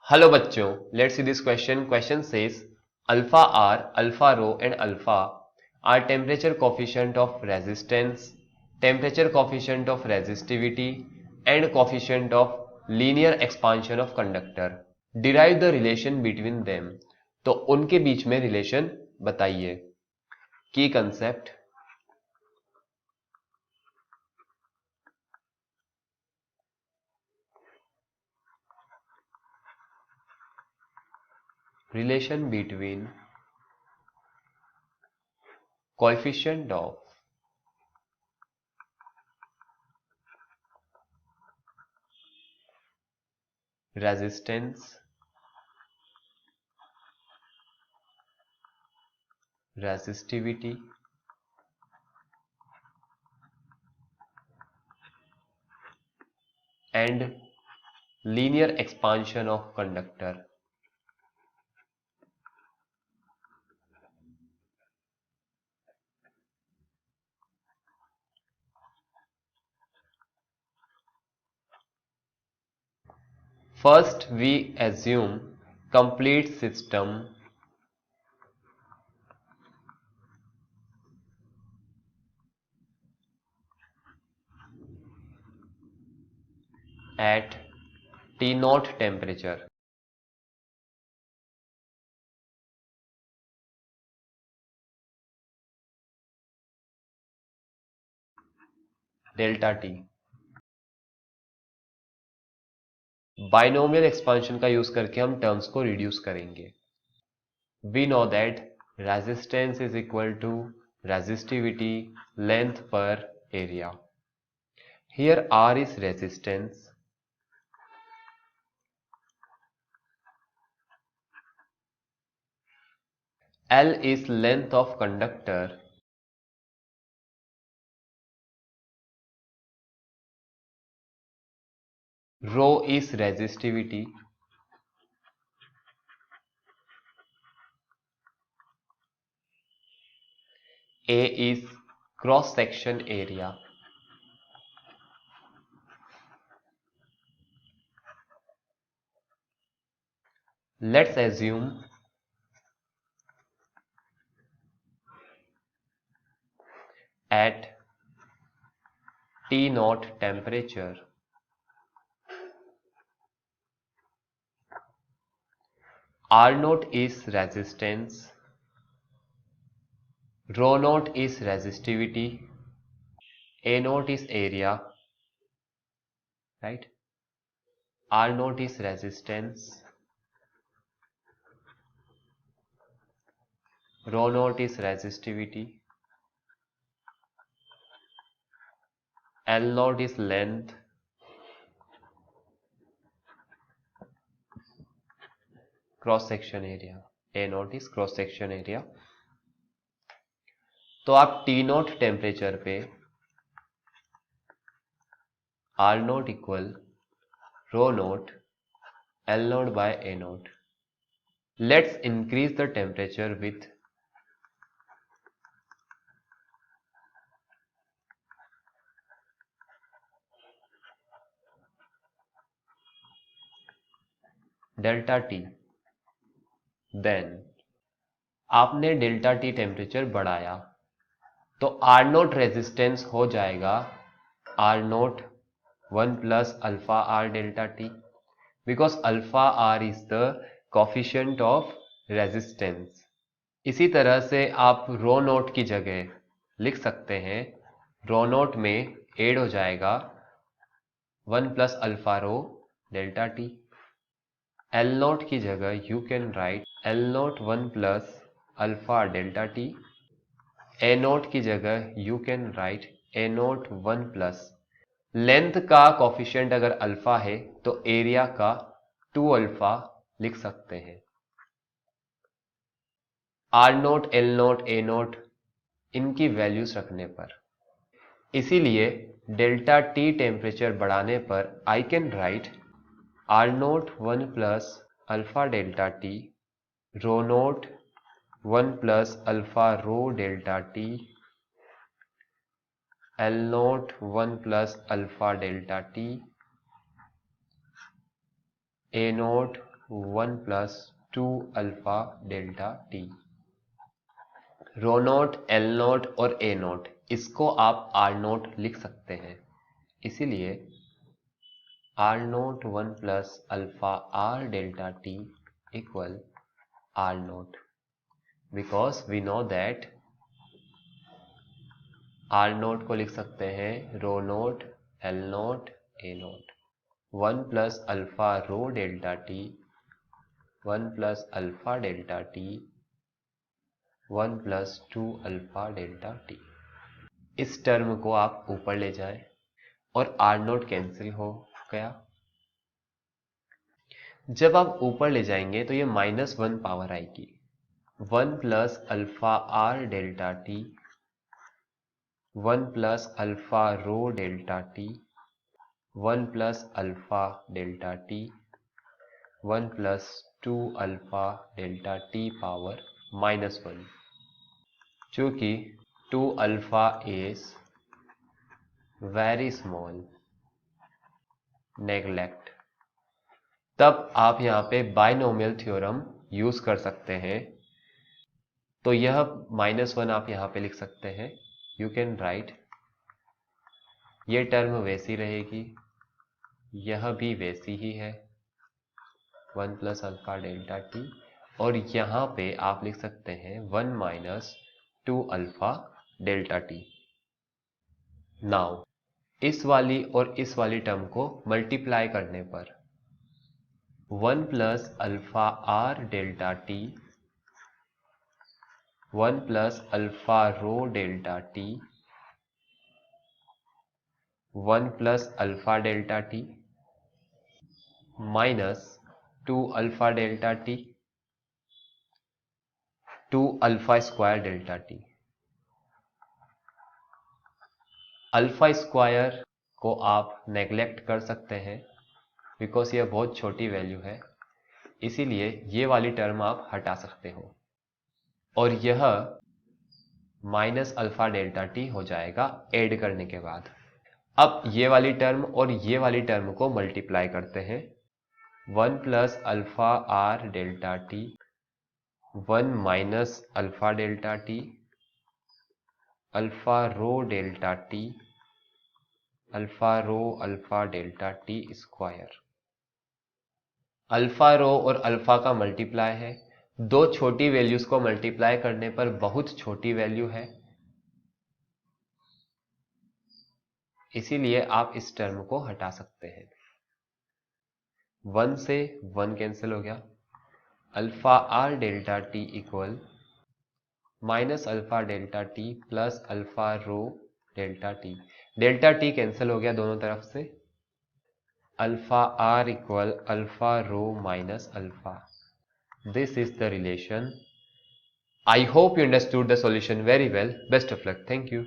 Hello बच्चों, let's see this question. Question says alpha R, alpha rho and alpha are temperature coefficient of resistance, temperature coefficient of resistivity and coefficient of linear expansion of conductor. Derive the relation between them. तो उनके बीच में relation बताइए. की concept relation between coefficient of resistance, resistivity and linear expansion of conductor. First, we assume complete system at T naught temperature. Delta T. Binomial expansion का use करके हम terms को reduce करेंगे. We know that resistance is equal to resistivity length per area. Here R is resistance, L is length of conductor, rho is resistivity, A is cross section area. Let's assume at T naught temperature R naught is resistance, rho naught is resistivity, A naught is area, right? R naught is resistance, rho naught is resistivity, L naught is length, cross section area, A naught is cross section area. तो आप T naught temperature पे R naught equal rho naught L naught by A naught. Let's increase the temperature with delta T. Then आपने delta T temperature बढ़ाया तो R naught resistance हो जाएगा R naught 1 plus alpha R delta T, because alpha R is the coefficient of resistance. इसी तरह से आप रो note की जगह लिख सकते हैं रो नोट में एड हो जाएगा 1 plus alpha rho delta T. L naught की जगह you can write L naught 1 plus alpha delta T. A naught की जगह you can write A naught 1 plus length का कोफिशिएंट अगर अल्फा है तो एरिया का 2 अल्फा लिख सकते हैं. R naught L naught A naught इनकी वैल्यूज रखने पर, इसीलिए डेल्टा टी टेम्परेचर बढ़ाने पर I can write R naught 1 plus alpha delta T, rho naught 1 plus alpha rho delta T, L naught 1 plus alpha delta T, A naught 1 plus 2 alpha delta T. Rho naught, L naught और A note, इसको आप are note लिख सकते हैं। इसीलिए R naught 1 plus alpha R delta T equal R naught, because we know that R naught को लिख सकते हैं rho naught, L naught, A naught. 1 plus alpha rho delta T, 1 plus alpha delta T, 1 plus 2 alpha delta T. इस term को आप ऊपर ले जाएं और आर नोट कैंसिल हो गया। जब आप ऊपर ले जाएंगे तो ये -1 पावर आएगी। 1 plus alpha R delta T, 1 plus alpha rho delta T, 1 plus alpha delta T, 1 plus 2 alpha delta T power -1। चूंकि 2 alpha is very small, neglect, तब आप यहाँ पे बाइनोमियल थ्योरम यूज कर सकते हैं। तो यह -1 आप यहाँ पे लिख सकते हैं। यू कैन राइट, ये टर्म वैसी रहेगी, यह भी वैसी ही है, 1 प्लस अल्फा डेल्टा टी, और यहाँ पे आप लिख सकते हैं 1 minus 2 alpha delta T. Now इस वाली और इस वाली टर्म को मल्टीप्लाई करने पर 1 plus alpha R delta T, 1 plus alpha rho delta T, 1 plus alpha delta T minus 2 alpha delta T, 2 alpha square delta T. Alpha square को आप नेग्लेक्ट कर सकते हैं बिकॉज यह बहुत छोटी वैल्यू है, इसीलिए ये वाली टर्म आप हटा सकते हो और यह माइनस अल्फा डेल्टा टी हो जाएगा ऐड करने के बाद। अब ये वाली टर्म और ये वाली टर्म को मल्टीप्लाई करते हैं। 1 plus alpha R delta T, 1 minus alpha delta T, alpha rho delta T, alpha rho alpha delta T square. Alpha rho और अल्फा का मल्टीप्लाई है, दो छोटी वैल्यूज को मल्टीप्लाई करने पर बहुत छोटी वैल्यू है, इसीलिए आप इस टर्म को हटा सकते हैं। 1 से 1 कैंसिल हो गया, alpha R delta T equal minus alpha delta T plus alpha rho delta T. Delta T cancel हो गया दोनों तरफ से, alpha R equal alpha rho minus alpha. This is the relation. I hope you understood the solution very well. Best of luck. Thank you.